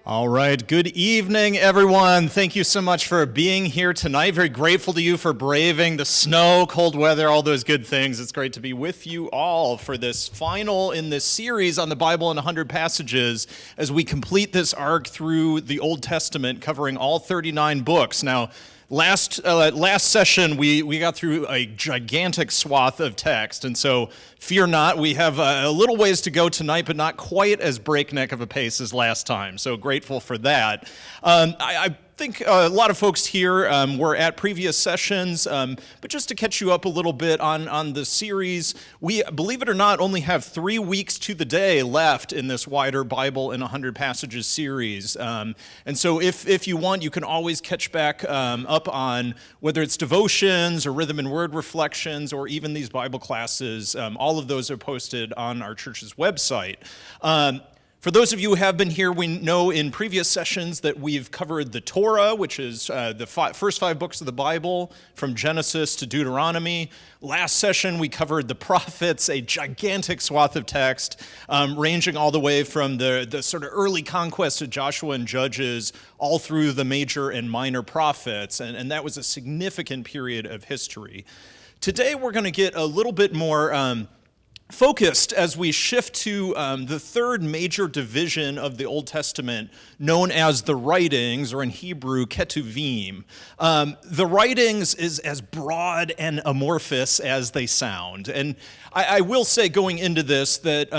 All right, good evening, everyone. Thank you so much for being here tonight. Very grateful to you for braving the snow, cold weather, all those good things. It's great to be with you all for this final in this series on the Bible in 100 passages as we complete this arc through the Old Testament, covering all 39 books. Now, last session, we got through a gigantic swath of text, and so fear not, we have a little ways to go tonight, but not quite as breakneck of a pace as last time, so grateful for that. I think a lot of folks here were at previous sessions, but just to catch you up a little bit on the series, we, believe it or not, only have 3 weeks to the day left in this wider Bible in 100 passages series. And so if you want, you can always catch back up on whether it's devotions or rhythm and word reflections or even these Bible classes. All of those are posted on our church's website. For those of you who have been here, we know in previous sessions that we've covered the Torah, which is the first 5 books of the Bible, from Genesis to Deuteronomy. Last session, we covered the prophets, a gigantic swath of text, ranging all the way from the sort of early conquest of Joshua and Judges, all through the major and minor prophets, and that was a significant period of history. Today, we're going to get a little bit more focused as we shift to the third major division of the Old Testament, known as the writings, or in Hebrew, ketuvim. The writings is as broad and amorphous as they sound. And I will say going into this that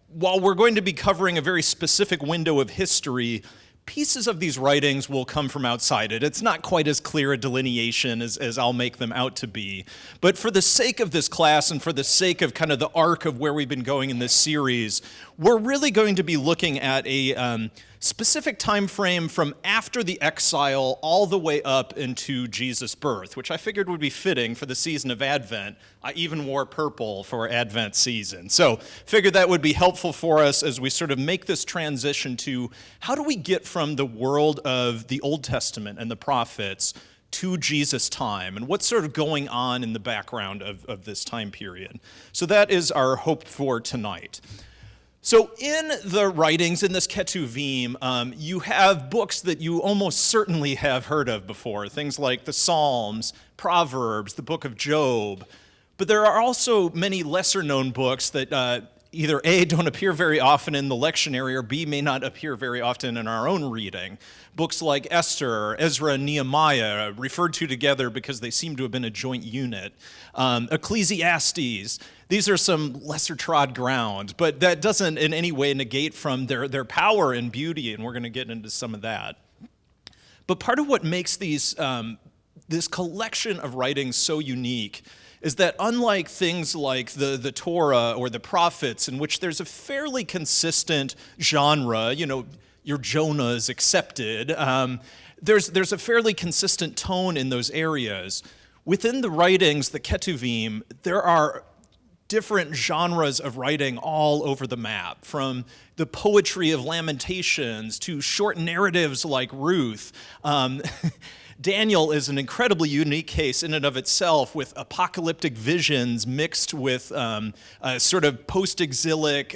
while we're going to be covering a very specific window of history, pieces of these writings will come from outside it. It's not quite as clear a delineation as I'll make them out to be. But for the sake of this class and for the sake of kind of the arc of where we've been going in this series, we're really going to be looking at a specific time frame from after the exile all the way up into Jesus' birth, which I figured would be fitting for the season of Advent. I even wore purple for Advent season. So figured that would be helpful for us as we sort of make this transition to how do we get from the world of the Old Testament and the prophets to Jesus' time, and what's sort of going on in the background of this time period. So that is our hope for tonight. So in the writings, in this ketuvim, you have books that you almost certainly have heard of before, things like the Psalms, Proverbs, the book of Job. But there are also many lesser-known books that either A, don't appear very often in the lectionary, or B, may not appear very often in our own reading. Books like Esther, Ezra, and Nehemiah, referred to together because they seem to have been a joint unit. Ecclesiastes. These are some lesser-trod ground, but that doesn't in any way negate from their power and beauty, and we're going to get into some of that. But part of what makes these this collection of writings so unique is that unlike things like the Torah or the prophets, in which there's a fairly consistent genre, your Jonahs accepted, there's a fairly consistent tone in those areas. Within the writings, the ketuvim, there are different genres of writing all over the map, from the poetry of Lamentations to short narratives like Ruth. Daniel is an incredibly unique case in and of itself, with apocalyptic visions mixed with sort of post-exilic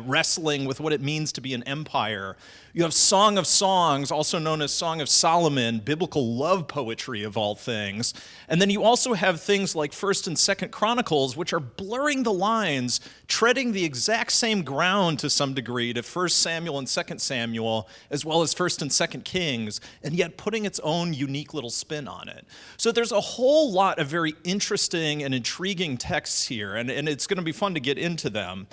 wrestling with what it means to be an empire. You have Song of Songs, also known as Song of Solomon, biblical love poetry of all things. And then you also have things like 1st and 2nd Chronicles, which are blurring the lines, treading the exact same ground to some degree to 1 Samuel and 2 Samuel, as well as 1st and 2nd Kings, and yet putting its own unique little spin on it. So there's a whole lot of very interesting and intriguing texts here, and it's going to be fun to get into them.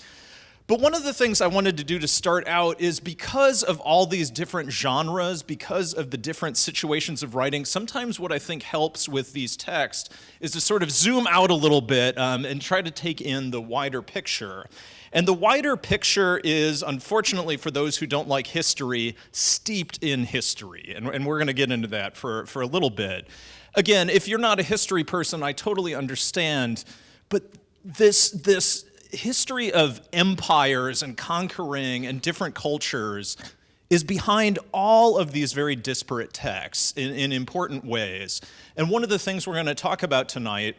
But one of the things I wanted to do to start out is, because of all these different genres, because of the different situations of writing, sometimes what I think helps with these texts is to sort of zoom out a little bit and try to take in the wider picture. And the wider picture is, unfortunately for those who don't like history, steeped in history. And we're going to get into that for a little bit. Again, if you're not a history person, I totally understand. But this history of empires and conquering and different cultures is behind all of these very disparate texts in important ways. And one of the things we're going to talk about tonight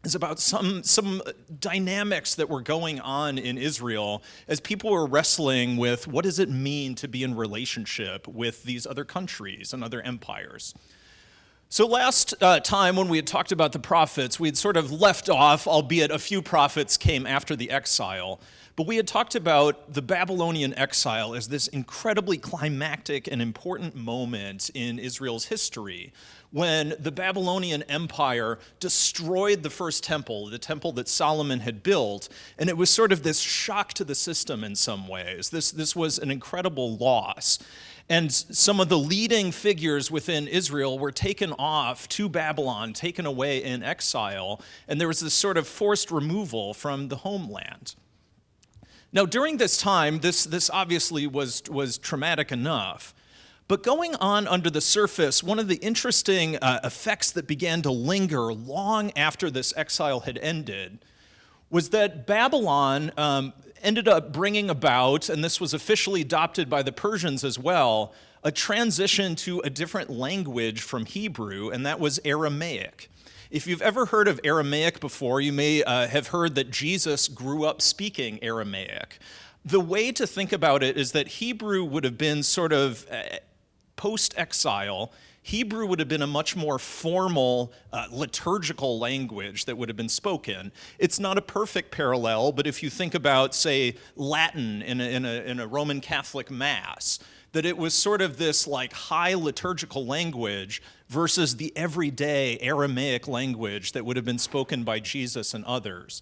is about some dynamics that were going on in Israel as people were wrestling with what does it mean to be in relationship with these other countries and other empires. So last time when we had talked about the prophets, we had sort of left off, albeit a few prophets came after the exile, but we had talked about the Babylonian exile as this incredibly climactic and important moment in Israel's history when the Babylonian Empire destroyed the first temple, the temple that Solomon had built, and it was sort of this shock to the system in some ways. This was an incredible loss. And some of the leading figures within Israel were taken off to Babylon, taken away in exile, and there was this sort of forced removal from the homeland. Now, during this time, this obviously was traumatic enough, but going on under the surface, one of the interesting effects that began to linger long after this exile had ended was that Babylon ended up bringing about, and this was officially adopted by the Persians as well, a transition to a different language from Hebrew, and that was Aramaic. If you've ever heard of Aramaic before, you may have heard that Jesus grew up speaking Aramaic. The way to think about it is that Hebrew would have been sort of post-exile. Hebrew would have been a much more formal liturgical language that would have been spoken. It's not a perfect parallel, but if you think about, say, Latin in a Roman Catholic Mass, that it was sort of this like high liturgical language versus the everyday Aramaic language that would have been spoken by Jesus and others.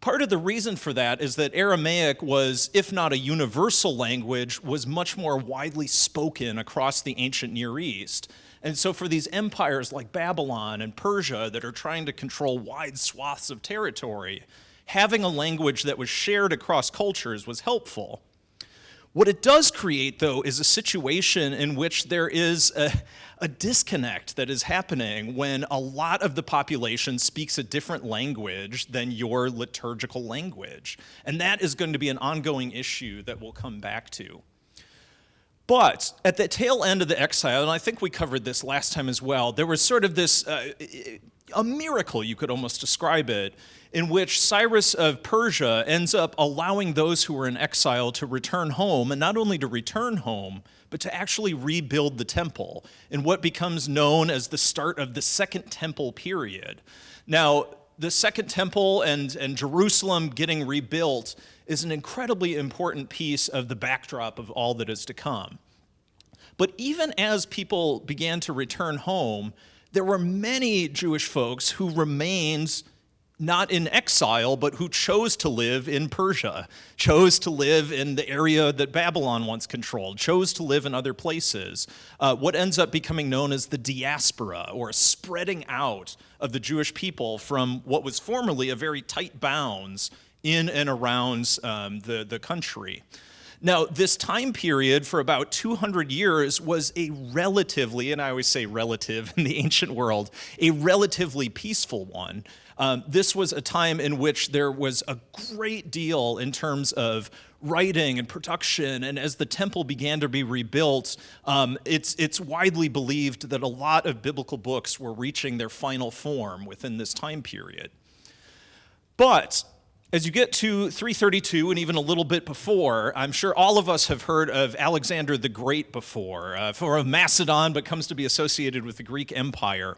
Part of the reason for that is that Aramaic was, if not a universal language, was much more widely spoken across the ancient Near East. And so for these empires like Babylon and Persia that are trying to control wide swaths of territory, having a language that was shared across cultures was helpful. What it does create, though, is a situation in which there is a disconnect that is happening when a lot of the population speaks a different language than your liturgical language. And that is going to be an ongoing issue that we'll come back to. But at the tail end of the exile, and I think we covered this last time as well, there was sort of this, a miracle, you could almost describe it, in which Cyrus of Persia ends up allowing those who were in exile to return home, and not only to return home, but to actually rebuild the temple in what becomes known as the start of the Second Temple period. Now, the Second Temple and Jerusalem getting rebuilt is an incredibly important piece of the backdrop of all that is to come. But even as people began to return home, there were many Jewish folks who remained not in exile, but who chose to live in Persia, chose to live in the area that Babylon once controlled, chose to live in other places. What ends up becoming known as the diaspora, or a spreading out of the Jewish people from what was formerly a very tight bounds in and around the country. Now, this time period for about 200 years was a relatively, and I always say relative in the ancient world, a relatively peaceful one. This was a time in which there was a great deal in terms of writing and production, and as the temple began to be rebuilt, it's widely believed that a lot of biblical books were reaching their final form within this time period. But as you get to 332 and even a little bit before, I'm sure all of us have heard of Alexander the Great before, for Macedon, but comes to be associated with the Greek Empire.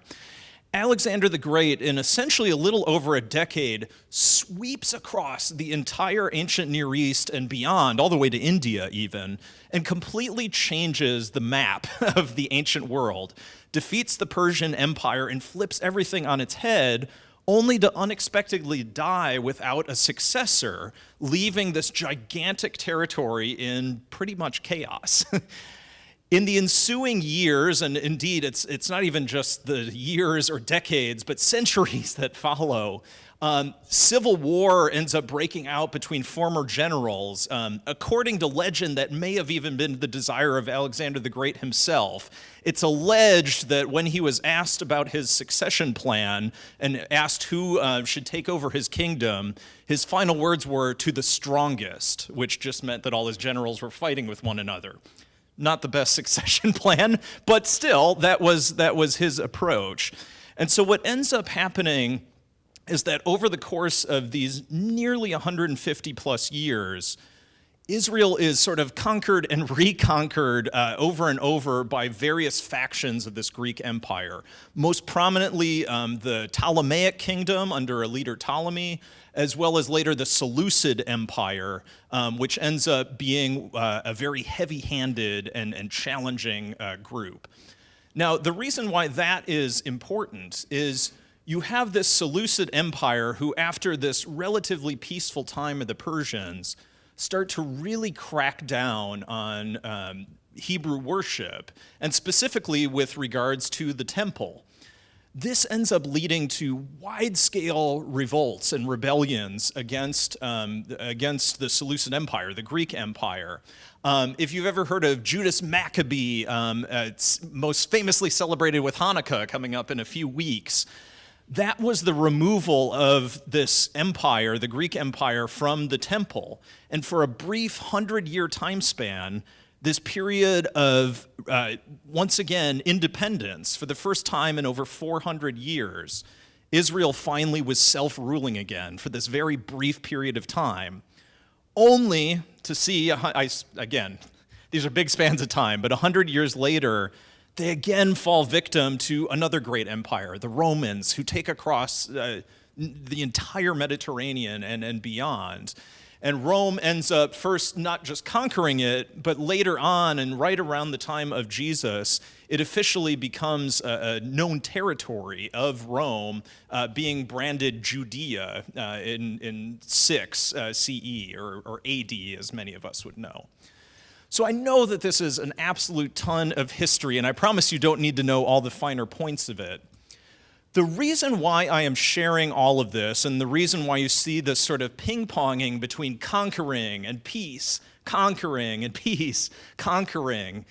Alexander the Great, in essentially a little over a decade, sweeps across the entire ancient Near East and beyond, all the way to India even, and completely changes the map of the ancient world, defeats the Persian Empire and flips everything on its head, only to unexpectedly die without a successor, leaving this gigantic territory in pretty much chaos. In the ensuing years, and indeed it's not even just the years or decades, but centuries that follow, civil war ends up breaking out between former generals, according to legend that may have even been the desire of Alexander the Great himself. It's alleged that when he was asked about his succession plan and asked who should take over his kingdom, his final words were, "to the strongest," which just meant that all his generals were fighting with one another. Not the best succession plan, but still, that was his approach. And so what ends up happening is that over the course of these nearly 150 plus years, Israel is sort of conquered and reconquered over and over by various factions of this Greek empire. Most prominently, the Ptolemaic kingdom under a leader Ptolemy, as well as later the Seleucid Empire, which ends up being a very heavy-handed and challenging group. Now, the reason why that is important is you have this Seleucid Empire who, after this relatively peaceful time of the Persians, start to really crack down on Hebrew worship, and specifically with regards to the temple. This ends up leading to wide-scale revolts and rebellions against the Seleucid Empire, the Greek Empire. If you've ever heard of Judas Maccabee, it's most famously celebrated with Hanukkah coming up in a few weeks. That was the removal of this empire, the Greek Empire, from the temple. And for a brief 100-year time span, this period of, once again, independence, for the first time in over 400 years, Israel finally was self-ruling again for this very brief period of time, only to see, again, these are big spans of time, but 100 years later, they again fall victim to another great empire, the Romans, who take across the entire Mediterranean and beyond. And Rome ends up first not just conquering it, but later on, and right around the time of Jesus, it officially becomes a known territory of Rome, being branded Judea in 6 CE, or AD, as many of us would know. So I know that this is an absolute ton of history, and I promise you don't need to know all the finer points of it. The reason why I am sharing all of this, and the reason why you see this sort of ping-ponging between conquering and peace, conquering and peace, conquering,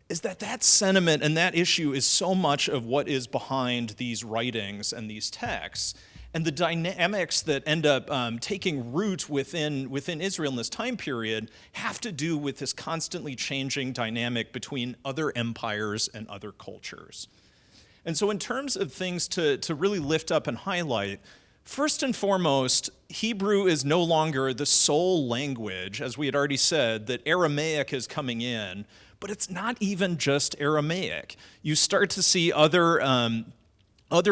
is that sentiment and that issue is so much of what is behind these writings and these texts. And the dynamics that end up taking root within Israel in this time period have to do with this constantly changing dynamic between other empires and other cultures. And so in terms of things to really lift up and highlight, first and foremost, Hebrew is no longer the sole language, as we had already said, that Aramaic is coming in, but it's not even just Aramaic. You start to see other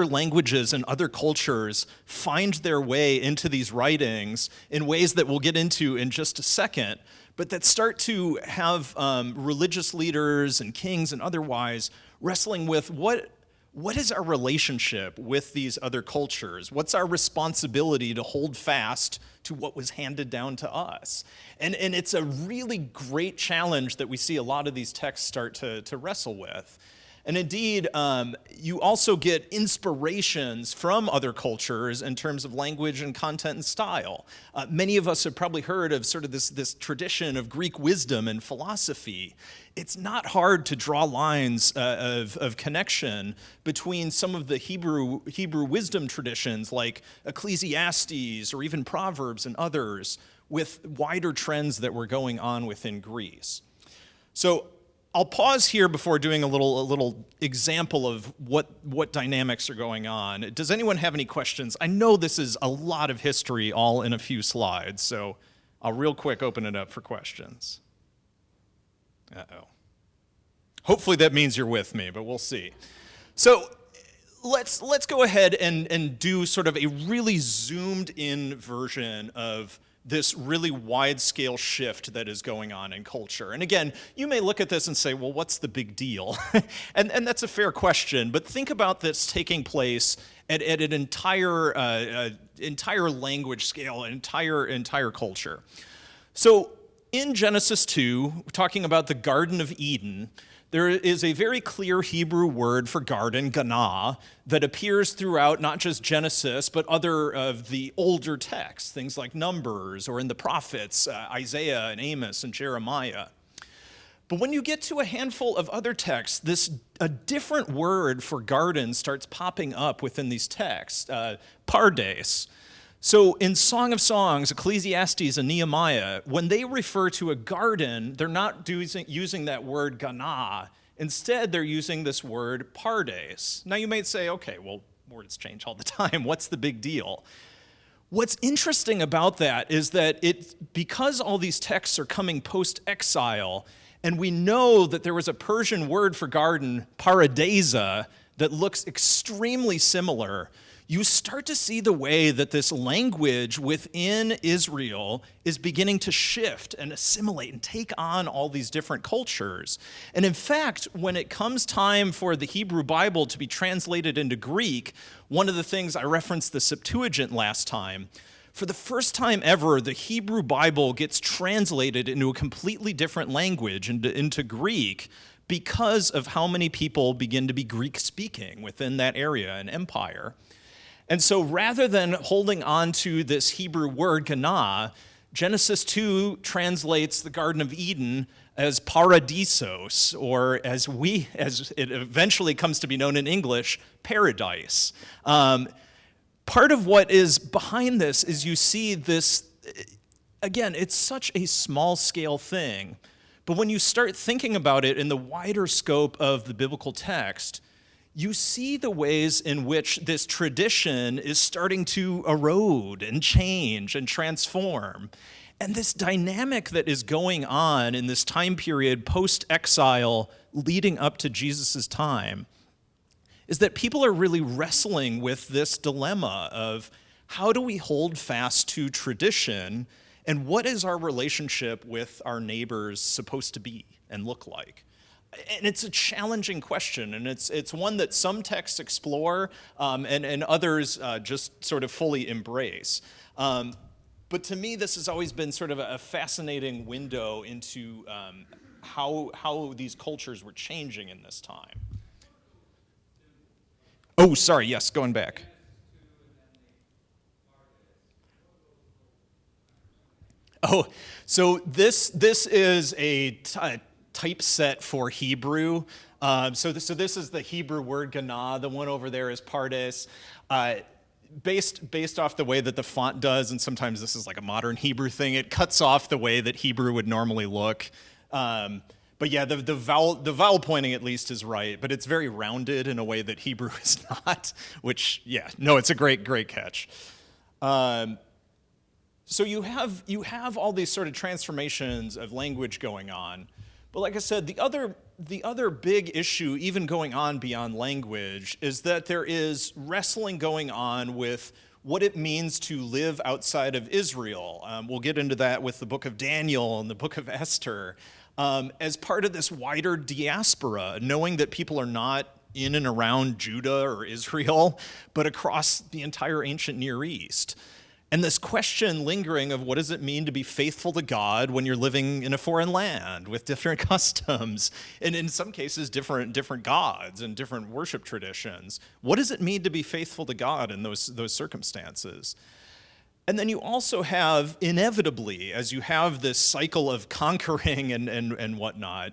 languages and other cultures find their way into these writings in ways that we'll get into in just a second, but that start to have religious leaders and kings and otherwise wrestling with what is our relationship with these other cultures? What's our responsibility to hold fast to what was handed down to us? And it's a really great challenge that we see a lot of these texts start to wrestle with. And indeed, you also get inspirations from other cultures in terms of language and content and style. Many of us have probably heard of sort of this tradition of Greek wisdom and philosophy. It's not hard to draw lines of connection between some of the Hebrew wisdom traditions like Ecclesiastes or even Proverbs and others with wider trends that were going on within Greece. So I'll pause here before doing a little example of what dynamics are going on. Does anyone have any questions? I know this is a lot of history all in a few slides, so I'll real quick open it up for questions. Uh-oh. Hopefully that means you're with me, but we'll see. So let's go ahead and do sort of a really zoomed in version of this really wide-scale shift that is going on in culture. And again, you may look at this and say, well, what's the big deal? and that's a fair question, but think about this taking place at an entire language scale, entire culture. So in Genesis 2, we're talking about the Garden of Eden. There is a very clear Hebrew word for garden, ganah, that appears throughout not just Genesis, but other of the older texts, things like Numbers or in the prophets, Isaiah and Amos and Jeremiah. But when you get to a handful of other texts, a different word for garden starts popping up within these texts, pardes. So in Song of Songs, Ecclesiastes, and Nehemiah, when they refer to a garden, they're not using that word ganah. Instead, they're using this word pardes. Now you might say, okay, well, words change all the time. What's the big deal? What's interesting about that is that because all these texts are coming post-exile, and we know that there was a Persian word for garden, paradisa, that looks extremely similar, you start to see the way that this language within Israel is beginning to shift and assimilate and take on all these different cultures. And in fact, when it comes time for the Hebrew Bible to be translated into Greek, one of the things I referenced the Septuagint last time, for the first time ever, the Hebrew Bible gets translated into a completely different language, into Greek, because of how many people begin to be Greek-speaking within that area and empire. And so rather than holding on to this Hebrew word, Gana, Genesis 2 translates the Garden of Eden as paradisos, or as it eventually comes to be known in English, paradise. Part of what is behind this is you see this, again, it's such a small-scale thing, but when you start thinking about it in the wider scope of the biblical text, you see the ways in which this tradition is starting to erode and change and transform. And this dynamic that is going on in this time period post-exile leading up to Jesus' time is that people are really wrestling with this dilemma of how do we hold fast to tradition and what is our relationship with our neighbors supposed to be and look like? And it's a challenging question, and it's one that some texts explore and others just sort of fully embrace. But to me, this has always been sort of a fascinating window into how these cultures were changing in this time. Oh, sorry, yes, going back. Oh, so this is a typeset for Hebrew. So this is the Hebrew word Gana. The one over there is Pardes. Based off the way that the font does, and sometimes this is like a modern Hebrew thing, it cuts off the way that Hebrew would normally look. But yeah, the vowel pointing at least is right, but it's very rounded in a way that Hebrew is not, which, yeah, no, it's a great catch. So you have all these sort of transformations of language going on. But like I said, the other big issue, even going on beyond language, is that there is wrestling going on with what it means to live outside of Israel. We'll get into that with the book of Daniel and the book of Esther, as part of this wider diaspora, knowing that people are not in and around Judah or Israel, but across the entire ancient Near East. And this question lingering of what does it mean to be faithful to God when you're living in a foreign land with different customs and in some cases different gods and different worship traditions. What does it mean to be faithful to God in those circumstances? And then you also have, inevitably, as you have this cycle of conquering and whatnot,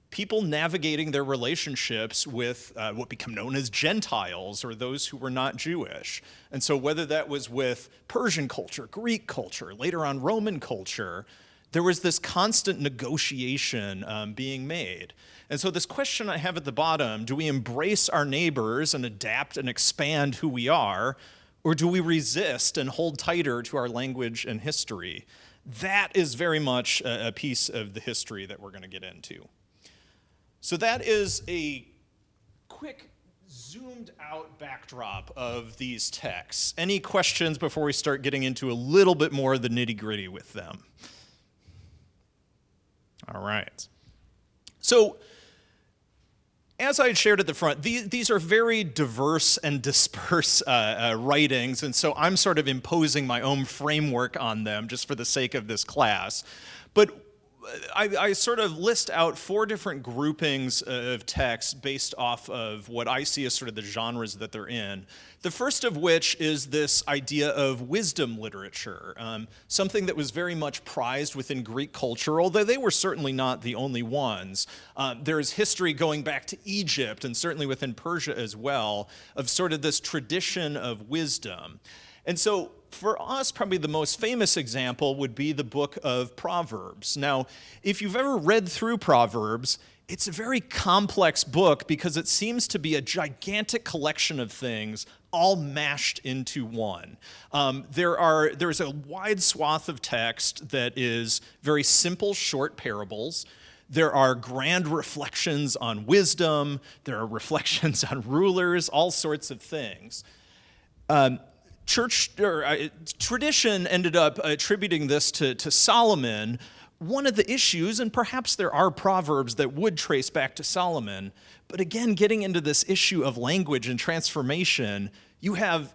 people navigating their relationships with what become known as Gentiles, or those who were not Jewish. And so whether that was with Persian culture, Greek culture, later on Roman culture, there was this constant negotiation being made. And so this question I have at the bottom, do we embrace our neighbors and adapt and expand who we are, or do we resist and hold tighter to our language and history? That is very much a piece of the history that we're going to get into. So that is a quick zoomed out backdrop of these texts. Any questions before we start getting into a little bit more of the nitty-gritty with them? All right. So as I had shared at the front, these are very diverse and disperse writings, and so I'm sort of imposing my own framework on them just for the sake of this class. But I sort of list out 4 different groupings of texts based off of what I see as sort of the genres that they're in. The first of which is this idea of wisdom literature, something that was very much prized within Greek culture, although they were certainly not the only ones. There is history going back to Egypt, and certainly within Persia as well, of sort of this tradition of wisdom. And so for us, probably the most famous example would be the book of Proverbs. Now, if you've ever read through Proverbs, it's a very complex book because it seems to be a gigantic collection of things all mashed into one. There's a wide swath of text that is very simple, short parables. There are grand reflections on wisdom. There are reflections on rulers, all sorts of things. Tradition ended up attributing this to Solomon. One of the issues, and perhaps there are proverbs that would trace back to Solomon, but again, getting into this issue of language and transformation, you have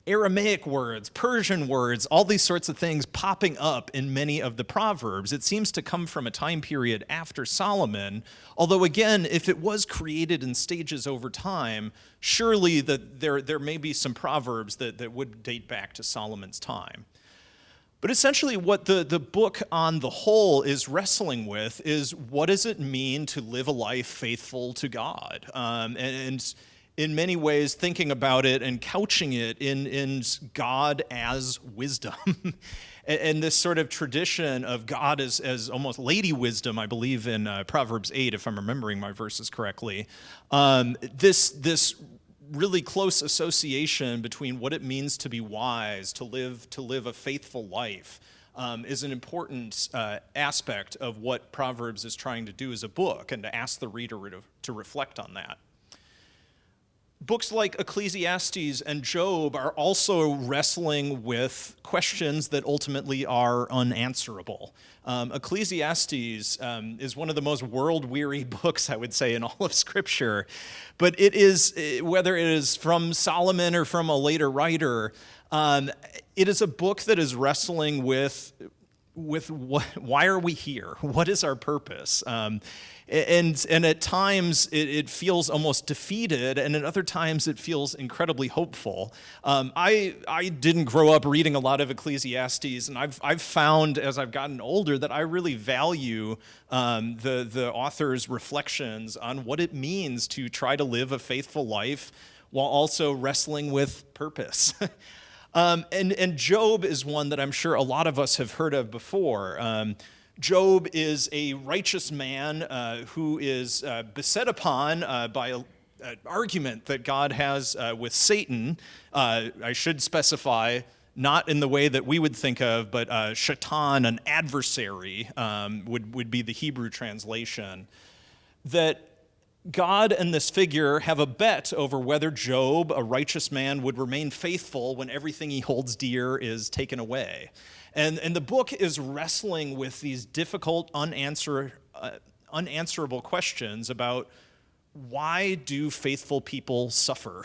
Aramaic words, Persian words, all these sorts of things popping up in many of the Proverbs. It seems to come from a time period after Solomon, although again, if it was created in stages over time, surely there may be some Proverbs that would date back to Solomon's time. But essentially what the book on the whole is wrestling with is, what does it mean to live a life faithful to God? And in many ways, thinking about it and couching it in God as wisdom. And this sort of tradition of God as almost Lady Wisdom, I believe in Proverbs 8, if I'm remembering my verses correctly. This really close association between what it means to be wise, to live a faithful life, is an important aspect of what Proverbs is trying to do as a book, and to ask the reader to reflect on that. Books like Ecclesiastes and Job are also wrestling with questions that ultimately are unanswerable. Ecclesiastes is one of the most world-weary books, I would say, in all of Scripture. But it is, whether it is from Solomon or from a later writer, it is a book that is wrestling with why are we here? What is our purpose? And at times it feels almost defeated, and at other times it feels incredibly hopeful. I didn't grow up reading a lot of Ecclesiastes, and I've found as I've gotten older that I really value the author's reflections on what it means to try to live a faithful life while also wrestling with purpose. And Job is one that I'm sure a lot of us have heard of before. Job is a righteous man who is beset upon by an argument that God has with Satan. I should specify, not in the way that we would think of, but Shaitan, an adversary, would be the Hebrew translation. That God and this figure have a bet over whether Job, a righteous man, would remain faithful when everything he holds dear is taken away. And the book is wrestling with these difficult, unanswerable questions about, why do faithful people suffer?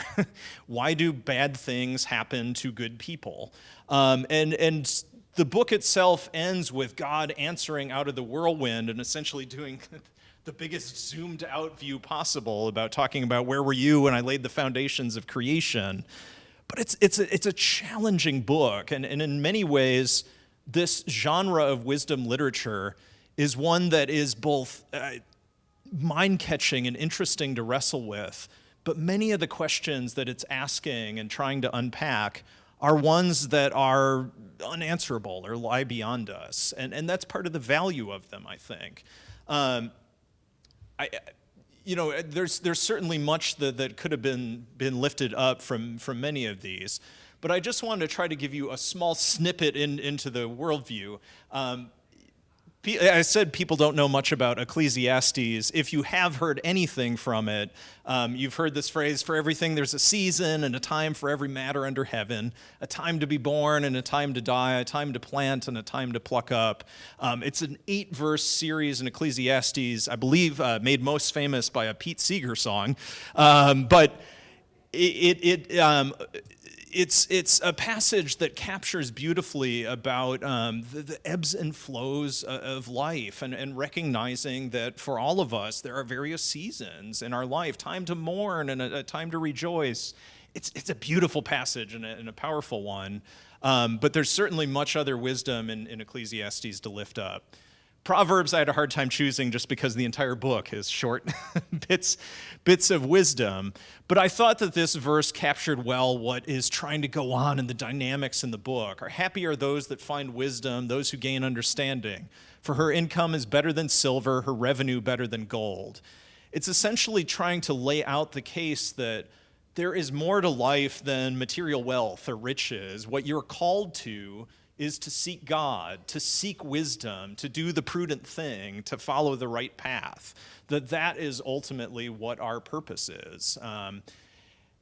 Why do bad things happen to good people? And the book itself ends with God answering out of the whirlwind and essentially doing the biggest zoomed out view possible, about talking about, where were you when I laid the foundations of creation? But it's a challenging book, and in many ways, this genre of wisdom literature is one that is both mind-catching and interesting to wrestle with, but many of the questions that it's asking and trying to unpack are ones that are unanswerable or lie beyond us, and that's part of the value of them, I think. There's certainly much that could have been lifted up from many of these, but I just wanted to try to give you a small snippet into the worldview. I said people don't know much about Ecclesiastes. If you have heard anything from it, you've heard this phrase, for everything there's a season and a time for every matter under heaven, a time to be born and a time to die, a time to plant and a time to pluck up. It's an 8-verse series in Ecclesiastes, I believe made most famous by a Pete Seeger song. But it's a passage that captures beautifully about the ebbs and flows of life, and recognizing that for all of us, there are various seasons in our life, time to mourn and a time to rejoice. It's a beautiful passage and a powerful one, but there's certainly much other wisdom in Ecclesiastes to lift up. Proverbs I had a hard time choosing just because the entire book is short bits of wisdom. But I thought that this verse captured well what is trying to go on in the dynamics in the book. Happy are those that find wisdom, those who gain understanding. For her income is better than silver, her revenue better than gold. It's essentially trying to lay out the case that there is more to life than material wealth or riches. What you're called to is to seek God, to seek wisdom, to do the prudent thing, to follow the right path. That is ultimately what our purpose is. And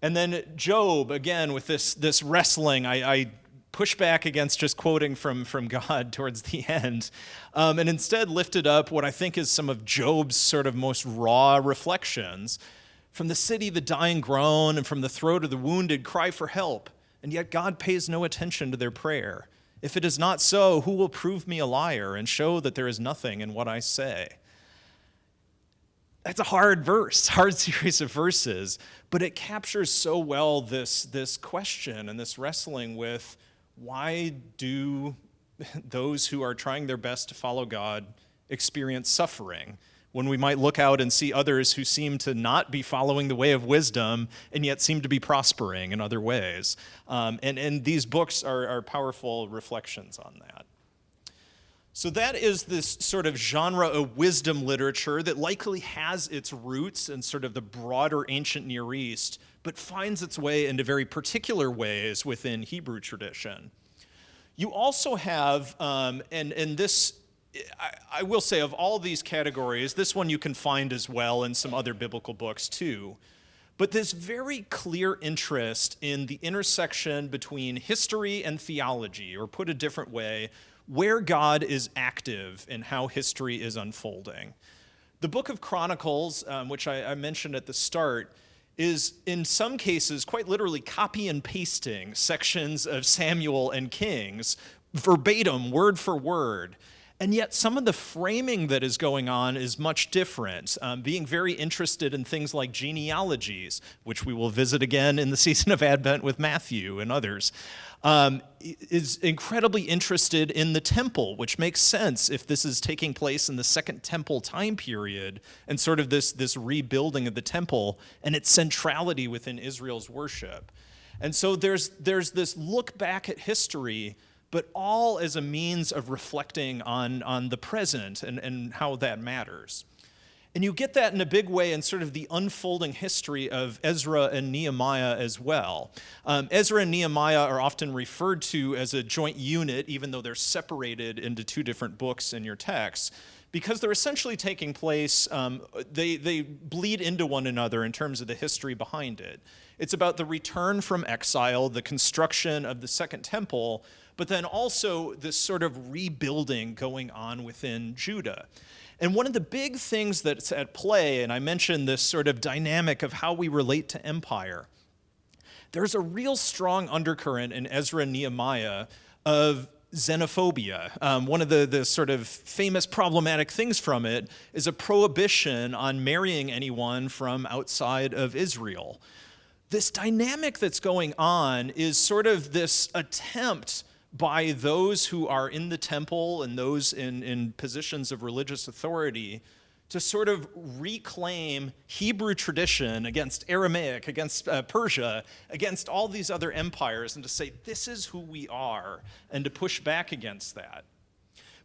then Job, again, with this wrestling, I push back against just quoting from God towards the end, and instead lifted up what I think is some of Job's sort of most raw reflections. From the city the dying groan, and from the throat of the wounded cry for help, and yet God pays no attention to their prayer. If it is not so, who will prove me a liar and show that there is nothing in what I say? That's a hard verse, hard series of verses, but it captures so well this question and this wrestling with why do those who are trying their best to follow God experience suffering when we might look out and see others who seem to not be following the way of wisdom and yet seem to be prospering in other ways. And these books are powerful reflections on that. So that is this sort of genre of wisdom literature that likely has its roots in sort of the broader ancient Near East, but finds its way into very particular ways within Hebrew tradition. You also have, and this, I will say, of all these categories, this one you can find as well in some other biblical books too, but this very clear interest in the intersection between history and theology, or put a different way, where God is active in how history is unfolding. The book of Chronicles, which I mentioned at the start, is in some cases quite literally copy and pasting sections of Samuel and Kings, verbatim, word for word. And yet some of the framing that is going on is much different, being very interested in things like genealogies, which we will visit again in the season of Advent with Matthew and others, is incredibly interested in the temple, which makes sense if this is taking place in the Second Temple time period and sort of this rebuilding of the temple and its centrality within Israel's worship. And so there's this look back at history, but all as a means of reflecting on the present and how that matters. And you get that in a big way in sort of the unfolding history of Ezra and Nehemiah as well. Ezra and Nehemiah are often referred to as a joint unit, even though they're separated into two different books in your text, because they're essentially taking place, they bleed into one another in terms of the history behind it. It's about the return from exile, the construction of the Second Temple, but then also this sort of rebuilding going on within Judah. And one of the big things that's at play, and I mentioned this sort of dynamic of how we relate to empire, there's a real strong undercurrent in Ezra and Nehemiah of xenophobia. One of the sort of famous problematic things from it is a prohibition on marrying anyone from outside of Israel. This dynamic that's going on is sort of this attempt by those who are in the temple and those in positions of religious authority to sort of reclaim Hebrew tradition against Aramaic, against Persia, against all these other empires, and to say, this is who we are, and to push back against that.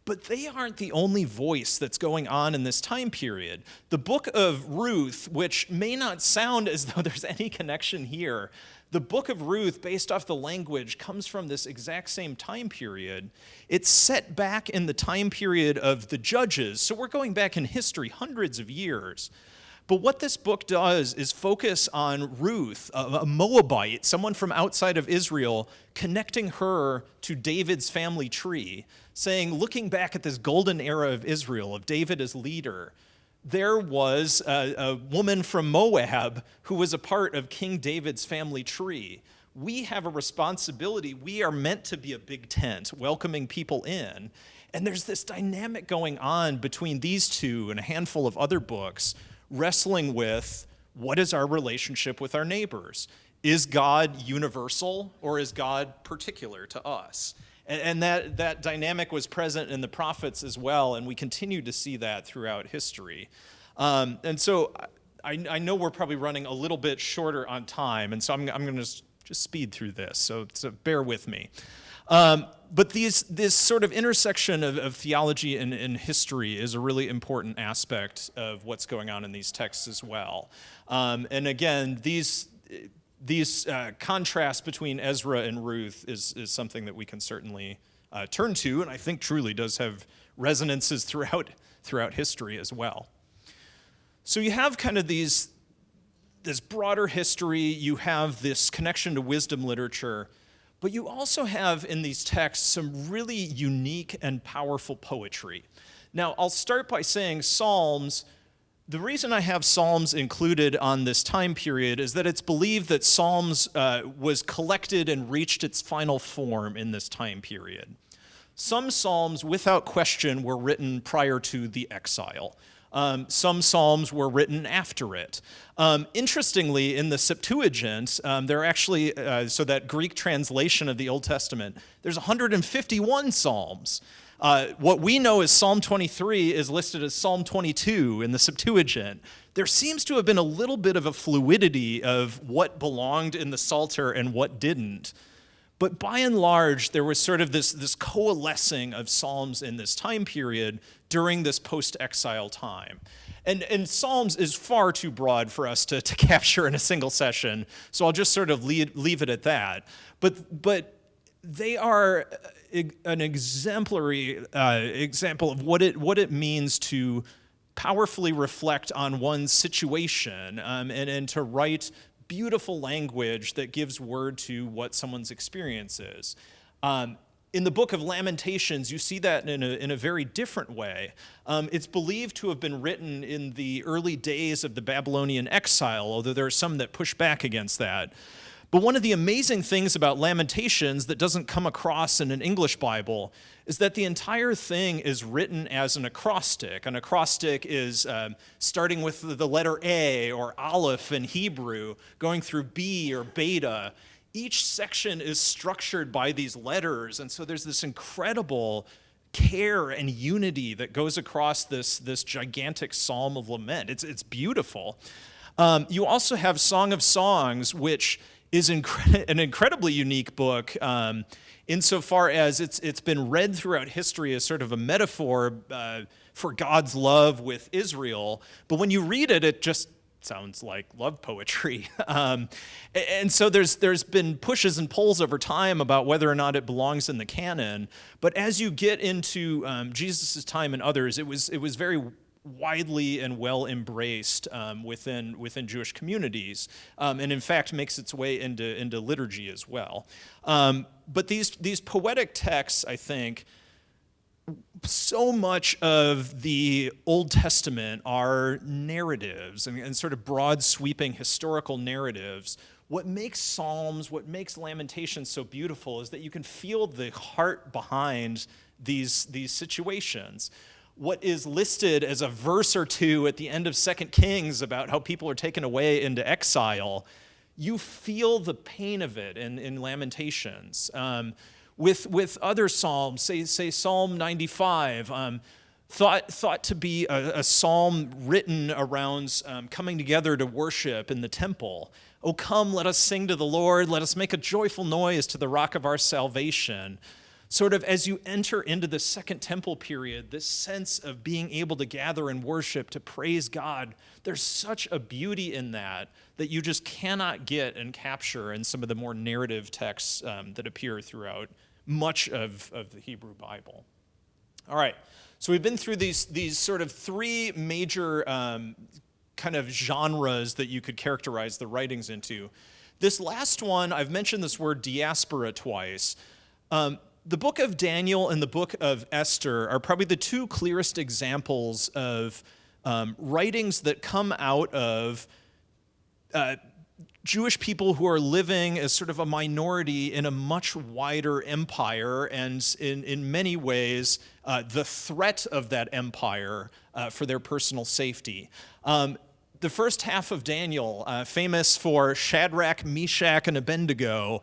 But they aren't the only voice that's going on in this time period. The book of Ruth, which may not sound as though there's any connection here, the book of Ruth, based off the language, comes from this exact same time period. It's set back in the time period of the Judges, so we're going back in history hundreds of years. But what this book does is focus on Ruth, a Moabite, someone from outside of Israel, connecting her to David's family tree, saying, looking back at this golden era of Israel, of David as leader, there was a woman from Moab who was a part of King David's family tree. We have a responsibility. We are meant to be a big tent, welcoming people in. And there's this dynamic going on between these two and a handful of other books, wrestling with what is our relationship with our neighbors? Is God universal or is God particular to us? And that dynamic was present in the prophets as well, and we continue to see that throughout history. And so I know we're probably running a little bit shorter on time, and so I'm going to just speed through this, so bear with me. But this sort of intersection of theology and history is a really important aspect of what's going on in these texts as well. And again, these contrasts between Ezra and Ruth is something that we can certainly turn to, and I think truly does have resonances throughout history as well. So you have kind of this broader history, you have this connection to wisdom literature, but you also have in these texts some really unique and powerful poetry. Now, I'll start by saying Psalms. The reason I have Psalms included on this time period is that it's believed that Psalms was collected and reached its final form in this time period. Some Psalms, without question, were written prior to the exile. Some Psalms were written after it. Interestingly, in the Septuagint, there are actually, so that Greek translation of the Old Testament, there's 151 Psalms. What we know as Psalm 23 is listed as Psalm 22 in the Septuagint. There seems to have been a little bit of a fluidity of what belonged in the Psalter and what didn't. But by and large, there was sort of this coalescing of Psalms in this time period during this post-exile time. And Psalms is far too broad for us to capture in a single session, so I'll just sort of leave it at that. But they are an exemplary example of what it means to powerfully reflect on one's situation and to write beautiful language that gives word to what someone's experience is. In the book of Lamentations, you see that in a very different way. It's believed to have been written in the early days of the Babylonian exile, although there are some that push back against that. But one of the amazing things about Lamentations that doesn't come across in an English Bible is that the entire thing is written as an acrostic. An acrostic is starting with the letter A or Aleph in Hebrew, going through B or Beta. Each section is structured by these letters, and so there's this incredible care and unity that goes across this gigantic psalm of lament. It's beautiful. You also have Song of Songs, which is an incredibly unique book insofar as it's been read throughout history as sort of a metaphor for God's love with Israel. But when you read it, it just sounds like love poetry. And so there's been pushes and pulls over time about whether or not it belongs in the canon. But as you get into Jesus' time and others, it was very widely and well embraced within Jewish communities, and in fact makes its way into liturgy as well. But these poetic texts, I think, so much of the Old Testament are narratives and sort of broad sweeping historical narratives. What makes Psalms, what makes Lamentations so beautiful is that you can feel the heart behind these situations. What is listed as a verse or two at the end of 2 Kings about how people are taken away into exile, you feel the pain of it in Lamentations. With other psalms, say Psalm 95, thought to be a psalm written around coming together to worship in the temple. Oh, come, let us sing to the Lord. Let us make a joyful noise to the rock of our salvation. Sort of as you enter into the Second Temple period, this sense of being able to gather and worship, to praise God, there's such a beauty in that you just cannot get and capture in some of the more narrative texts that appear throughout much of the Hebrew Bible. All right, so we've been through these sort of three major kind of genres that you could characterize the writings into. This last one, I've mentioned this word diaspora twice. The book of Daniel and the book of Esther are probably the two clearest examples of writings that come out of Jewish people who are living as sort of a minority in a much wider empire, and in many ways, the threat of that empire for their personal safety. The first half of Daniel, famous for Shadrach, Meshach, and Abednego,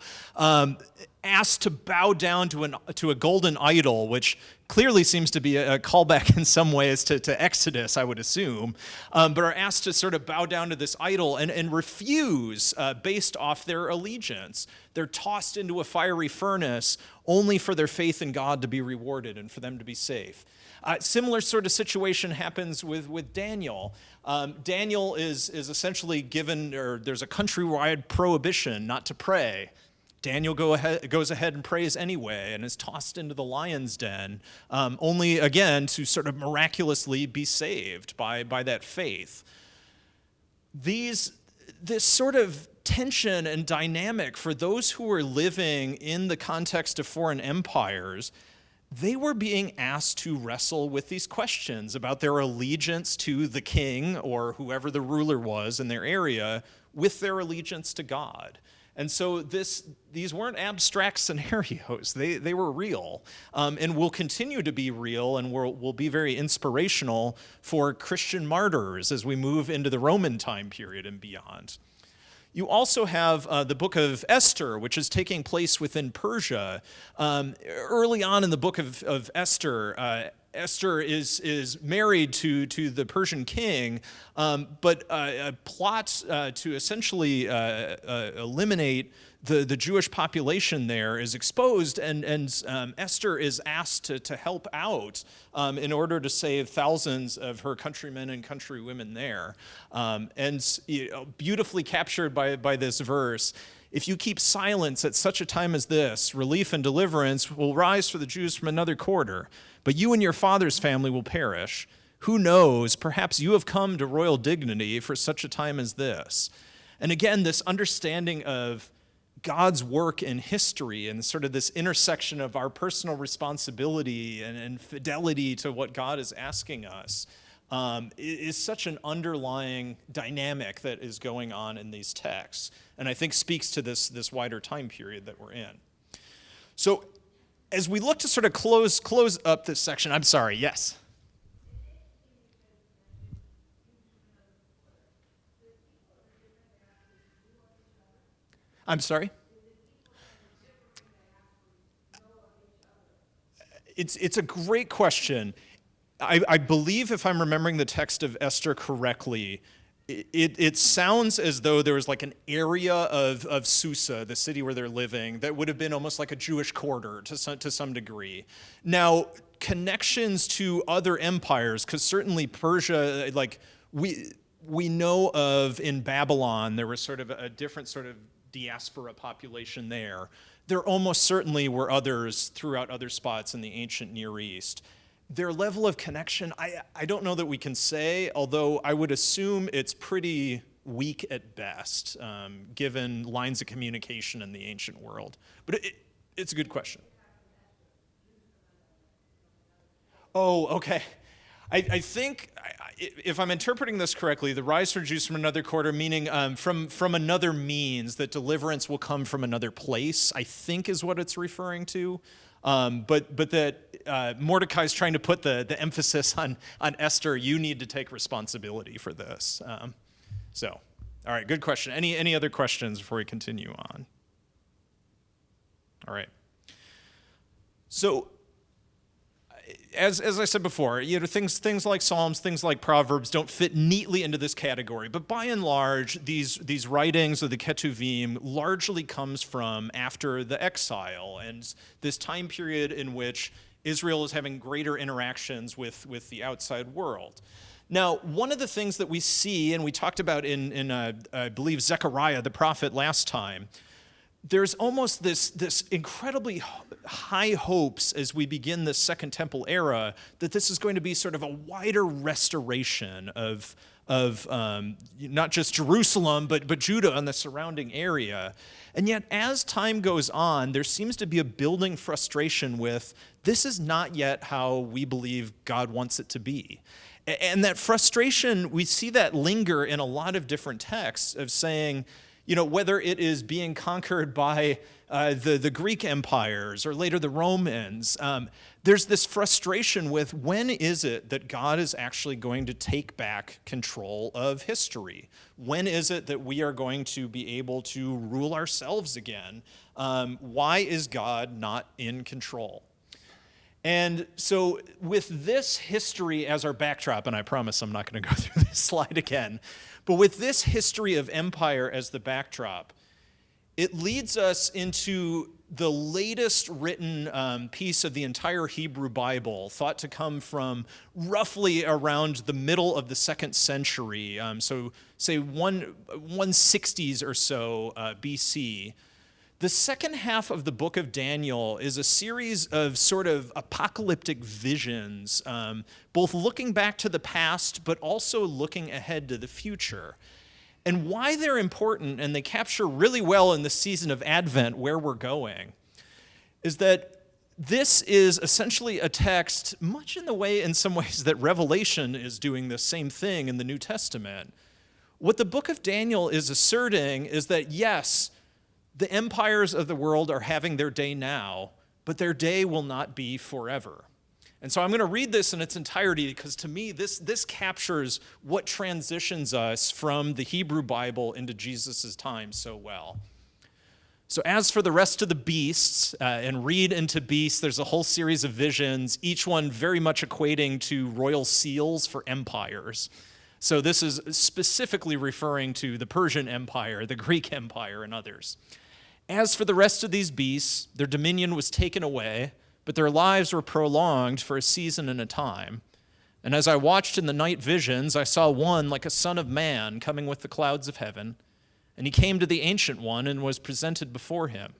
asked to bow down to a golden idol, which clearly seems to be a callback in some ways to Exodus, I would assume, but are asked to sort of bow down to this idol and refuse based off their allegiance. They're tossed into a fiery furnace only for their faith in God to be rewarded and for them to be safe. Similar sort of situation happens with Daniel. Daniel is essentially given, or there's a countrywide prohibition not to pray. Daniel goes ahead and prays anyway and is tossed into the lion's den, only, again, to sort of miraculously be saved by that faith. This sort of tension and dynamic for those who were living in the context of foreign empires, they were being asked to wrestle with these questions about their allegiance to the king or whoever the ruler was in their area with their allegiance to God. And so these weren't abstract scenarios. They were real and will continue to be real and will be very inspirational for Christian martyrs as we move into the Roman time period and beyond. You also have the book of Esther, which is taking place within Persia. Early on in the book of Esther, Esther is married to the Persian king, but a plot to essentially eliminate the Jewish population there is exposed, and Esther is asked to help out in order to save thousands of her countrymen and countrywomen there. And beautifully captured by this verse, if you keep silence at such a time as this, relief and deliverance will rise for the Jews from another quarter, but you and your father's family will perish. Who knows, perhaps you have come to royal dignity for such a time as this. And again, this understanding of God's work in history and sort of this intersection of our personal responsibility and fidelity to what God is asking us is such an underlying dynamic that is going on in these texts, and I think speaks to this wider time period that we're in. So as we look to sort of close up this section, I'm sorry, yes? I'm sorry? It's a great question. I believe, if I'm remembering the text of Esther correctly, it sounds as though there was like an area of Susa, the city where they're living, that would have been almost like a Jewish quarter to some degree. Now, connections to other empires, because certainly Persia, like we know of in Babylon, there was sort of a different sort of diaspora population there. There almost certainly were others throughout other spots in the ancient Near East. Their level of connection, I don't know that we can say, although I would assume it's pretty weak at best, given lines of communication in the ancient world. But it's a good question. Oh, okay. I think, if I'm interpreting this correctly, the rise for Jews from another quarter, meaning from another means, that deliverance will come from another place, I think is what it's referring to. But that Mordecai's trying to put the emphasis on Esther, you need to take responsibility for this. So, all right, good question. Any other questions before we continue on? All right. So, as I said before, things like Psalms, things like Proverbs don't fit neatly into this category. But by and large, these writings of the Ketuvim largely comes from after the exile and this time period in which Israel is having greater interactions with the outside world. Now, one of the things that we see, and we talked about in I believe, Zechariah the prophet last time, there's almost this incredibly high hopes as we begin this Second Temple era that this is going to be sort of a wider restoration of not just Jerusalem, but Judah and the surrounding area. And yet, as time goes on, there seems to be a building frustration with this is not yet how we believe God wants it to be. And that frustration, we see that linger in a lot of different texts of saying, whether it is being conquered by the Greek empires or later the Romans, there's this frustration with when is it that God is actually going to take back control of history? When is it that we are going to be able to rule ourselves again Why is God not in control? And so with this history as our backdrop, and I promise I'm not going to go through this slide again, but with this history of empire as the backdrop, it leads us into the latest written piece of the entire Hebrew Bible, thought to come from roughly around the middle of the 2nd century, so say 160s or so BC. The second half of the book of Daniel is a series of sort of apocalyptic visions, both looking back to the past, but also looking ahead to the future. And why they're important, and they capture really well in the season of Advent where we're going, is that this is essentially a text, much in the way, in some ways, that Revelation is doing the same thing in the New Testament. What the book of Daniel is asserting is that, yes, the empires of the world are having their day now, but their day will not be forever. And so I'm going to read this in its entirety because to me, this captures what transitions us from the Hebrew Bible into Jesus' time so well. So as for the rest of the beasts, and read into beasts, there's a whole series of visions, each one very much equating to royal seals for empires. So this is specifically referring to the Persian Empire, the Greek Empire, and others. As for the rest of these beasts, their dominion was taken away, but their lives were prolonged for a season and a time. And as I watched in the night visions, I saw one like a son of man coming with the clouds of heaven, and he came to the Ancient One and was presented before him.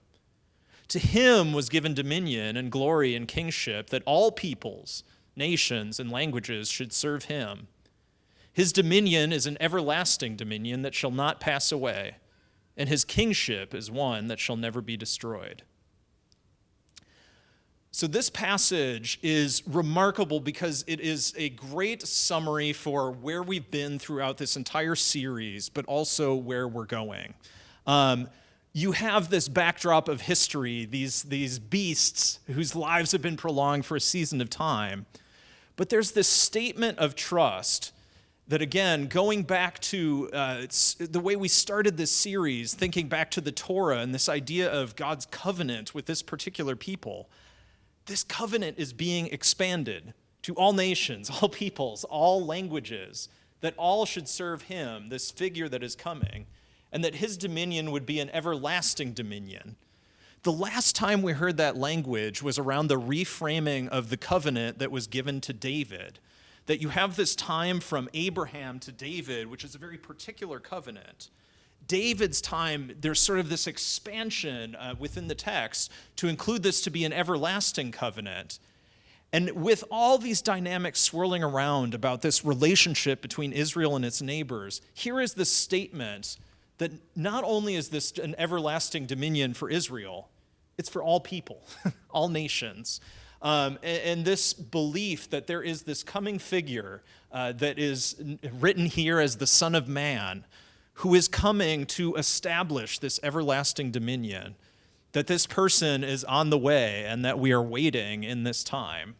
To him was given dominion and glory and kingship, that all peoples, nations, and languages should serve him. His dominion is an everlasting dominion that shall not pass away, and his kingship is one that shall never be destroyed. So this passage is remarkable because it is a great summary for where we've been throughout this entire series, but also where we're going. You have this backdrop of history, these beasts whose lives have been prolonged for a season of time. But there's this statement of trust that, again, going back to the way we started this series, thinking back to the Torah and this idea of God's covenant with this particular people, this covenant is being expanded to all nations, all peoples, all languages, that all should serve him, this figure that is coming, and that his dominion would be an everlasting dominion. The last time we heard that language was around the reframing of the covenant that was given to David, that you have this time from Abraham to David, which is a very particular covenant. David's time, there's sort of this expansion within the text to include this to be an everlasting covenant. And with all these dynamics swirling around about this relationship between Israel and its neighbors, here is this statement that not only is this an everlasting dominion for Israel, it's for all people, all nations. And this belief that there is this coming figure that is written here as the Son of Man, who is coming to establish this everlasting dominion, that this person is on the way and that we are waiting in this time.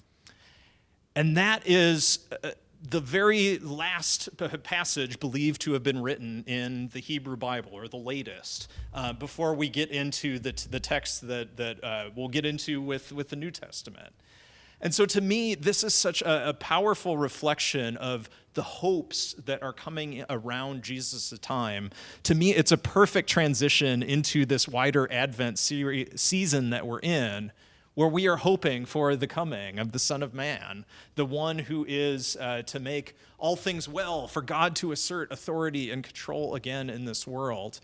And that is the very last passage believed to have been written in the Hebrew Bible, or the latest, before we get into the text that we'll get into with the New Testament. And so to me, this is such a powerful reflection of the hopes that are coming around Jesus' time. To me, it's a perfect transition into this wider Advent season that we're in, where we are hoping for the coming of the Son of Man, the one who is to make all things well, for God to assert authority and control again in this world.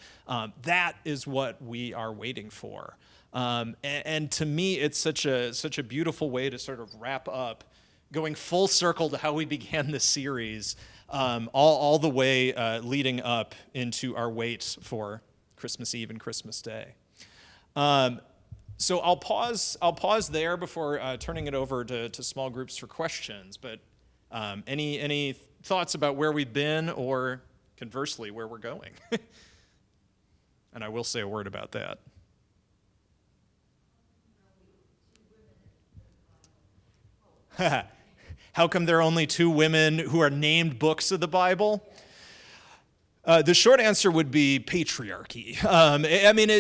That is what we are waiting for. And to me, it's such a beautiful way to sort of wrap up, going full circle to how we began this series, all the way leading up into our wait for Christmas Eve and Christmas Day. So I'll pause there before turning it over to small groups for questions. But any thoughts about where we've been, or conversely where we're going? And I will say a word about that. How come there are only 2 women who are named books of the Bible? The short answer would be patriarchy. I mean,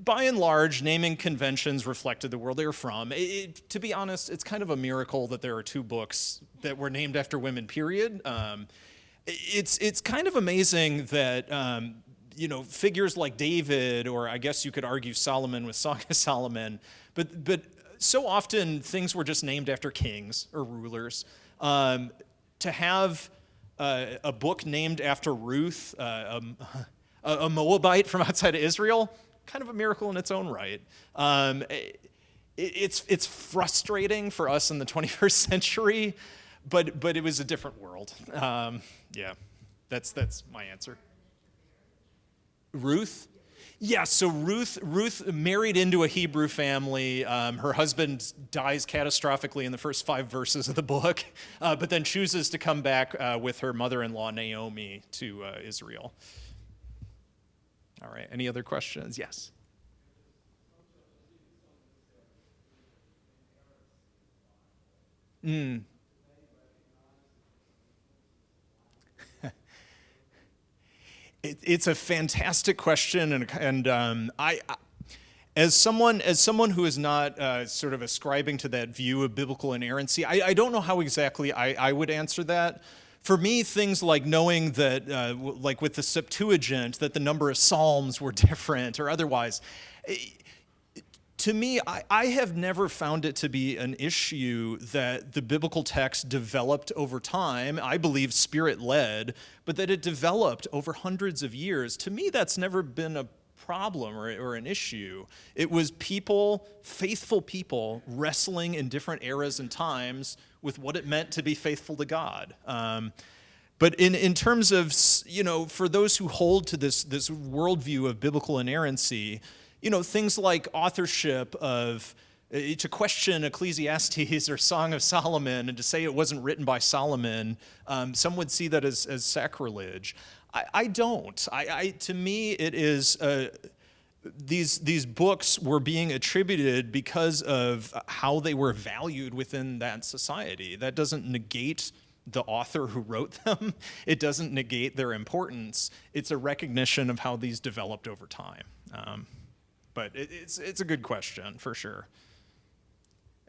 by and large, naming conventions reflected the world they were from. To be honest, it's kind of a miracle that there are two books that were named after women, period. It's kind of amazing that figures like David, or I guess you could argue Solomon with Song of Solomon, but so often things were just named after kings or rulers. To have a book named after Ruth, a Moabite from outside of Israel, kind of a miracle in its own right. It's frustrating for us in the 21st century, but it was a different world. Yeah, that's my answer. Ruth? Yeah, so Ruth married into a Hebrew family. Her husband dies catastrophically in the first 5 verses of the book, but then chooses to come back with her mother-in-law Naomi to Israel. All right, any other questions? Yes. It's a fantastic question, and I as someone who is not sort of ascribing to that view of biblical inerrancy, I don't know how exactly I would answer that. For me, things like knowing that, like with the Septuagint, that the number of Psalms were different or otherwise, to me, I have never found it to be an issue that the biblical text developed over time. I believe Spirit-led, but that it developed over hundreds of years. To me, that's never been a problem or an issue. It was people, faithful people, wrestling in different eras and times with what it meant to be faithful to God. But in terms of, for those who hold to this worldview of biblical inerrancy, things like authorship of, to question Ecclesiastes or Song of Solomon and to say it wasn't written by Solomon, some would see that as sacrilege. I don't. To me, it is, these books were being attributed because of how they were valued within that society. That doesn't negate the author who wrote them. It doesn't negate their importance. It's a recognition of how these developed over time. But it's a good question, for sure.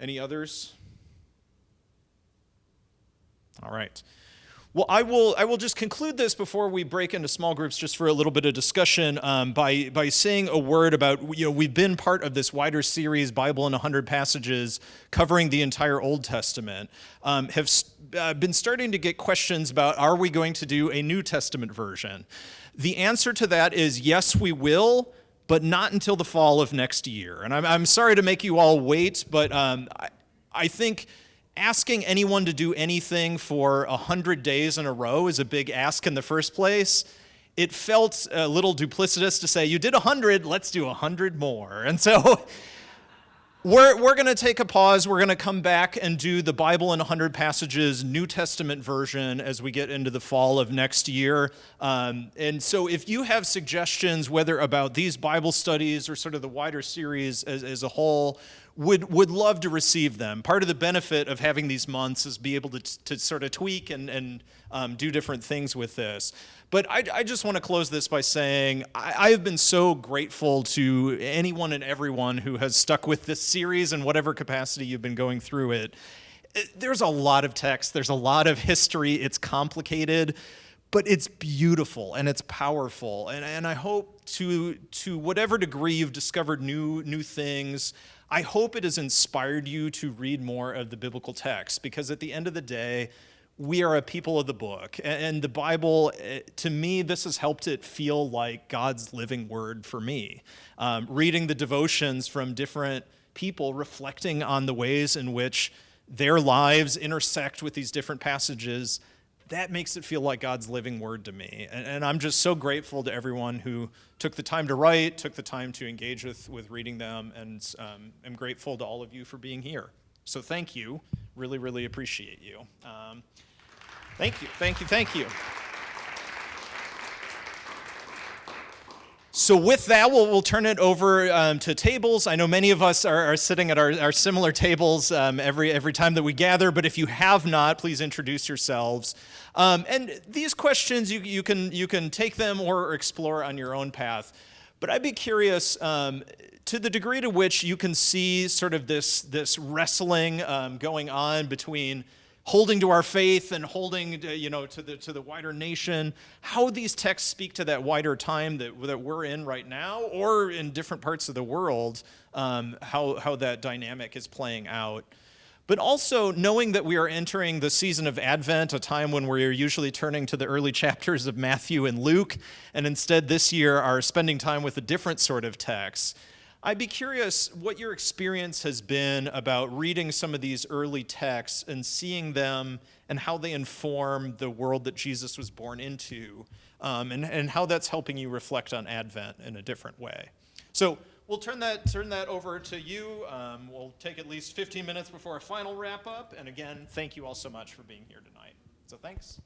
Any others? All right. Well, I will just conclude this before we break into small groups just for a little bit of discussion by saying a word about, we've been part of this wider series, Bible in 100 Passages, covering the entire Old Testament, have been starting to get questions about, are we going to do a New Testament version? The answer to that is yes, we will, but not until the fall of next year. And I'm sorry to make you all wait, but I think asking anyone to do anything for 100 days in a row is a big ask in the first place. It felt a little duplicitous to say, you did 100, let's do 100 more. And so we're going to take a pause. We're going to come back and do the Bible in 100 Passages New Testament version as we get into the fall of next year. And so if you have suggestions, whether about these Bible studies or sort of the wider series as a whole, would love to receive them. Part of the benefit of having these months is be able to sort of tweak and do different things with this. But I just want to close this by saying I have been so grateful to anyone and everyone who has stuck with this series in whatever capacity you've been going through it. There's a lot of text. There's a lot of history. It's complicated, but it's beautiful and it's powerful. And I hope to whatever degree you've discovered new things, I hope it has inspired you to read more of the biblical text, because at the end of the day, we are a people of the book. And the Bible, to me, this has helped it feel like God's living word for me. Reading the devotions from different people reflecting on the ways in which their lives intersect with these different passages, that makes it feel like God's living word to me. And I'm just so grateful to everyone who took the time to write, took the time to engage with reading them, and I'm grateful to all of you for being here. So thank you. Really, really appreciate you. Thank you. So with that, we'll turn it over to tables. I know many of us are sitting at our similar tables every time that we gather, but if you have not, please introduce yourselves. And these questions, you can take them or explore on your own path. But I'd be curious to the degree to which you can see sort of this wrestling going on between holding to our faith and holding to the wider nation, how these texts speak to that wider time that we're in right now, or in different parts of the world, how that dynamic is playing out. But also knowing that we are entering the season of Advent, a time when we're usually turning to the early chapters of Matthew and Luke, and instead this year are spending time with a different sort of text. I'd be curious what your experience has been about reading some of these early texts and seeing them and how they inform the world that Jesus was born into, and how that's helping you reflect on Advent in a different way. So we'll turn that over to you. We'll take at least 15 minutes before a final wrap up. And again, thank you all so much for being here tonight. So thanks.